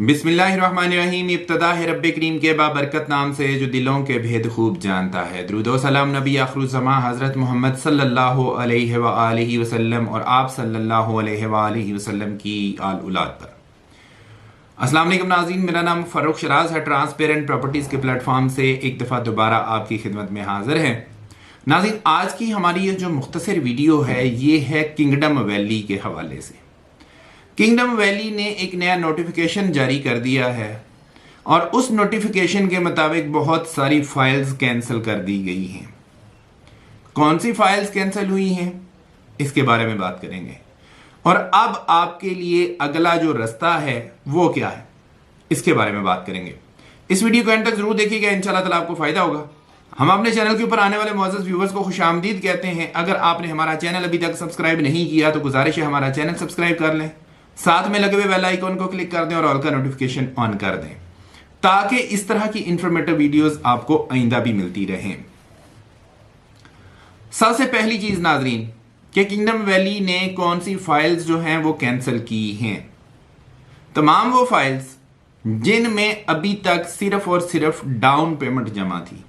बिस्मिल्लाहिर्रहमानिर्रहीम। इब्तदा है रब्बे करीम के बाबरकत नाम से जो दिलों के भेद खूब जानता है। दुरूद सलाम नबी आखिरुज़्ज़मा हज़रत मोहम्मद सल्लल्लाहु अलैहि व आलिहि वसल्लम और आप सल्लल्लाहु अलैहि व आलिहि वसल्लम की आल औलाद पर। अस्सलाम वालेकुम नाज़रीन, मेरा नाम फ़ारूक शराज है। ट्रांसपेरेंट प्रॉपर्टीज़ के प्लेटफॉर्म से एक दफ़ा दोबारा आपकी खिदमत में हाजिर है। नाज़रीन, आज की हमारी ये जो मुख्तसर वीडियो है ये है किंगडम वैली के हवाले से। किंगडम वैली ने एक नया नोटिफिकेशन जारी कर दिया है और उस नोटिफिकेशन के मुताबिक बहुत सारी फाइल्स कैंसिल कर दी गई हैं। कौन सी फाइल्स कैंसिल हुई हैं इसके बारे में बात करेंगे और अब आपके लिए अगला जो रास्ता है वो क्या है इसके बारे में बात करेंगे। इस वीडियो को एंड तक जरूर देखिएगा, इंशाल्लाह ताला आपको फायदा होगा। हम अपने चैनल के ऊपर आने वाले मुअज़्ज़ज़ व्यूवर्स को खुशामदीद कहते हैं। अगर आपने हमारा चैनल अभी तक सब्सक्राइब नहीं किया तो गुजारिश है हमारा चैनल सब्सक्राइब कर लें, साथ में लगे हुए बेल आइकन को क्लिक कर दें और ऑल का नोटिफिकेशन ऑन कर दें ताकि इस तरह की इंफॉर्मेटिव वीडियोस आपको आइंदा भी मिलती रहें। सबसे पहली चीज नाजरीन कि किंगडम वैली ने कौन सी फाइल्स जो हैं वो कैंसिल की हैं। तमाम वो फाइल्स जिनमें अभी तक सिर्फ और सिर्फ डाउन पेमेंट जमा थी,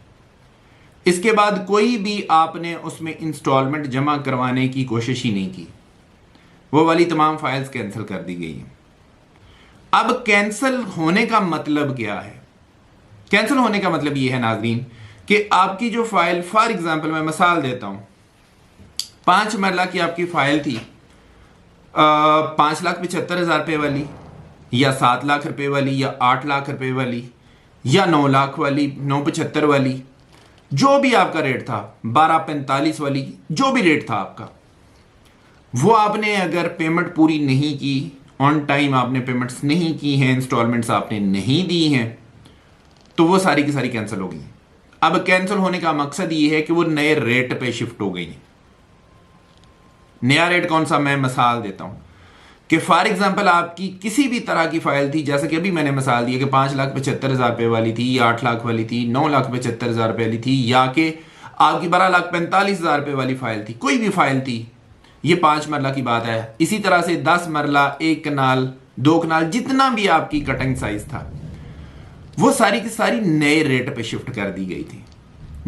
इसके बाद कोई भी आपने उसमें इंस्टॉलमेंट जमा करवाने की कोशिश ही नहीं की, वो वाली तमाम फाइल्स कैंसिल कर दी गई हैं। अब कैंसिल होने का मतलब क्या है? कैंसिल होने का मतलब ये है नाजरीन कि आपकी जो फाइल, फॉर एग्जांपल मैं मिसाल देता हूं, 5 मरला की आपकी फाइल थी 5,75,000 रुपए वाली या 7 लाख रुपए वाली या 8 लाख रुपए वाली या 9 लाख वाली, 975 वाली, जो भी आपका रेट था, 1245 वाली, जो भी रेट था आपका, वो आपने अगर पेमेंट पूरी नहीं की, ऑन टाइम आपने पेमेंट्स नहीं की हैं, इंस्टॉलमेंट्स आपने नहीं दी हैं, तो वो सारी की सारी कैंसिल हो गई। अब कैंसिल होने का मकसद ये है कि वो नए रेट पे शिफ्ट हो गई। नया रेट कौन सा, मैं मिसाल देता हूं कि फॉर एग्जांपल आपकी किसी भी तरह की फाइल थी, जैसे कि अभी मैंने मिसाल दी है कि 5,75,000 रुपए वाली थी, 8 लाख वाली थी, 9,75,000 रुपए वाली थी, या कि आपकी 12,45,000 रुपए वाली फाइल थी, कोई भी फाइल थी। ये 5 मरला की बात है। इसी तरह से 10 मरला, 1 कनाल, 2 कनाल, जितना भी आपकी कटिंग साइज था, वो सारी की सारी नए रेट पे शिफ्ट कर दी गई थी।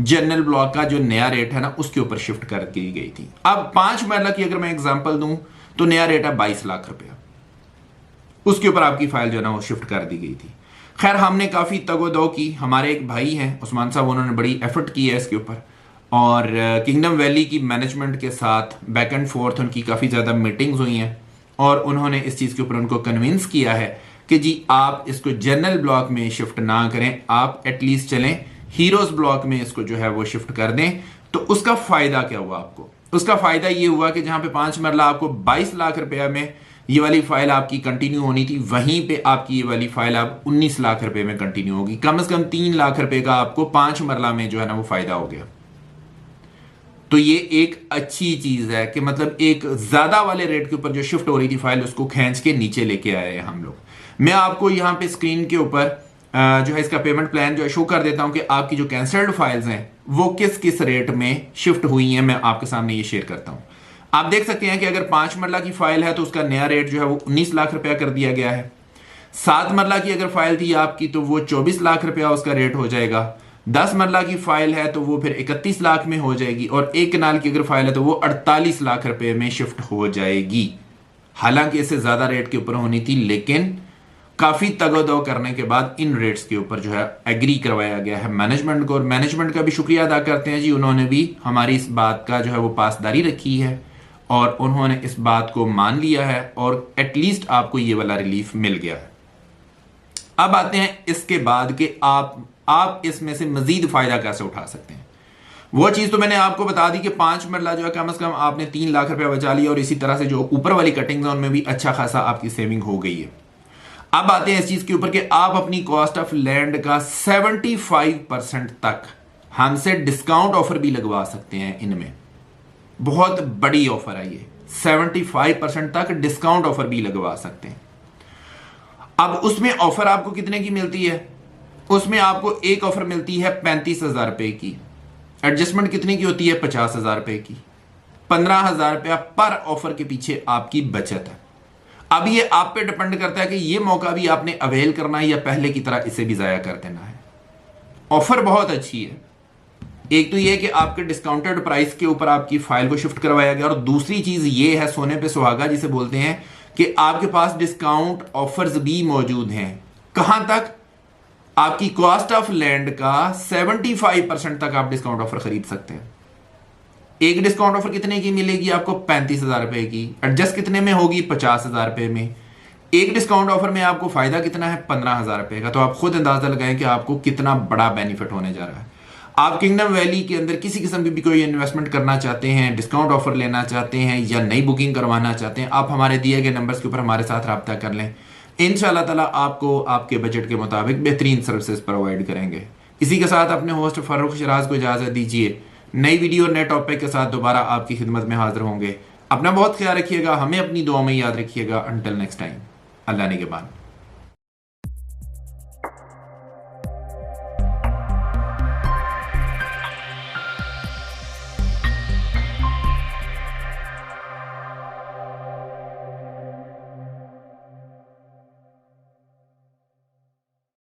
जनरल ब्लॉक का जो नया रेट है ना, उसके ऊपर शिफ्ट कर दी गई थी। अब 5 मरला की अगर मैं एग्जांपल दूं तो नया रेट है 22 लाख रुपया, उसके ऊपर आपकी फाइल जो है ना वो शिफ्ट कर दी गई थी। खैर, हमने काफी तगोदो की, हमारे एक भाई हैं उस्मान साहब, उन्होंने बड़ी एफर्ट की है इसके ऊपर, और किंगडम वैली की मैनेजमेंट के साथ बैक एंड फोर्थ उनकी काफ़ी ज़्यादा मीटिंग्स हुई हैं और उन्होंने इस चीज़ के ऊपर उनको कन्विंस किया है कि जी आप इसको जनरल ब्लॉक में शिफ्ट ना करें, आप एटलीस्ट चलें हीरोज ब्लॉक में इसको जो है वो शिफ्ट कर दें। तो उसका फ़ायदा क्या हुआ आपको? उसका फ़ायदा ये हुआ कि जहाँ पे 5 मरला आपको 22 लाख रुपया में ये वाली फाइल आपकी कंटिन्यू होनी थी, वहीं पे आपकी ये वाली फाइल अब 19 लाख रुपए में कंटिन्यू होगी। कम से कम 3 लाख रुपए का आपको 5 मरला में जो है ना वो फ़ायदा हो गया। तो ये एक अच्छी चीज है कि मतलब एक ज्यादा वाले रेट के ऊपर जो शिफ्ट हो रही थी फाइल, उसको खींच के नीचे लेके आए हैं हम लोग। मैं आपको यहां पे स्क्रीन के ऊपर जो है इसका पेमेंट प्लान जो है शो कर देता हूं कि आपकी जो कैंसल्ड फाइल्स हैं वो किस किस रेट में शिफ्ट हुई हैं। मैं आपके सामने ये शेयर करता हूं। आप देख सकते हैं कि अगर 5 मरला की फाइल है तो उसका नया रेट जो है वो 19 लाख रुपया कर दिया गया है। 7 मरला की अगर फाइल थी आपकी तो वो 24 लाख रुपया उसका रेट हो जाएगा। 10 मरला की फाइल है तो वो फिर 31 लाख में हो जाएगी, और 1 कनाल की अगर फाइल है तो वो 48 लाख रुपए में शिफ्ट हो जाएगी। हालांकि इससे ज्यादा रेट के ऊपर होनी थी, लेकिन काफी तगोदो करने के बाद इन रेट्स के ऊपर जो है एग्री करवाया गया है मैनेजमेंट को, और मैनेजमेंट का भी शुक्रिया अदा करते हैं जी, उन्होंने भी हमारी इस बात का जो है वो पासदारी रखी है और उन्होंने इस बात को मान लिया है और एटलीस्ट आपको ये वाला रिलीफ मिल गया है। अब आते हैं इसके बाद कि आप इसमें से मजीद फायदा कैसे उठा सकते हैं। वो चीज तो मैंने आपको बता दी कि 5 मरला जो है कम से कम आपने 3 लाख रुपया बचा लिया, और इसी तरह से जो ऊपर वाली कटिंग जोन में भी अच्छा खासा आपकी सेविंग हो गई है। अब आते हैं इस चीज के ऊपर कि आप अपनी कॉस्ट ऑफ लैंड का 75% तक हमसे डिस्काउंट ऑफर भी लगवा सकते हैं। इनमें बहुत बड़ी ऑफर है ये, 75% तक डिस्काउंट ऑफर भी लगवा सकते हैं। अब उसमें ऑफर आपको कितने की मिलती है? उसमें आपको एक ऑफर मिलती है 35,000 रुपए की। एडजस्टमेंट कितने की होती है? 50,000 रुपए की। 15,000 रुपया पर ऑफर के पीछे आपकी बचत है। अब ये आप पे डिपेंड करता है कि ये मौका भी आपने अवेल करना है या पहले की तरह इसे भी ज़ाया कर देना है। ऑफर बहुत अच्छी है। एक तो ये कि आपके डिस्काउंटेड प्राइस के ऊपर आपकी फाइल को शिफ्ट करवाया गया, और दूसरी चीज ये है, सोने पे सुहागा जिसे बोलते हैं, कि आपके पास डिस्काउंट ऑफर्स भी मौजूद हैं। कहां तक? आपकी कॉस्ट ऑफ लैंड का 75% तक आप डिस्काउंट ऑफर खरीद सकते हैं। एक डिस्काउंट ऑफर कितने की मिलेगी आपको? 35,000 रुपए की। एडजस्ट कितने में होगी? 50,000 रुपए में। एक डिस्काउंट ऑफर में आपको फायदा कितना है? 15,000 रुपए का। तो आप खुद अंदाजा लगाएं कि आपको कितना बड़ा बेनिफिट होने जा रहा है। आप किंगडम वैली के अंदर किसी किस्म की भी कोई इन्वेस्टमेंट करना चाहते हैं, डिस्काउंट ऑफर लेना चाहते हैं या नई बुकिंग करवाना चाहते हैं, आप हमारे दिए गए नंबर्स के ऊपर हमारे साथ रब्ता कर लें। इंशाअल्लाह ताला आपको आपके बजट के मुताबिक बेहतरीन सर्विसेज प्रोवाइड करेंगे। इसी के साथ अपने होस्ट फारूक शराज को इजाज़त दीजिए। नई वीडियो नए टॉपिक के साथ दोबारा आपकी खिदमत में हाजिर होंगे। अपना बहुत ख्याल रखिएगा, हमें अपनी दुआ में याद रखिएगा। अंटिल नेक्स्ट टाइम, अल्लाह ने के बाद।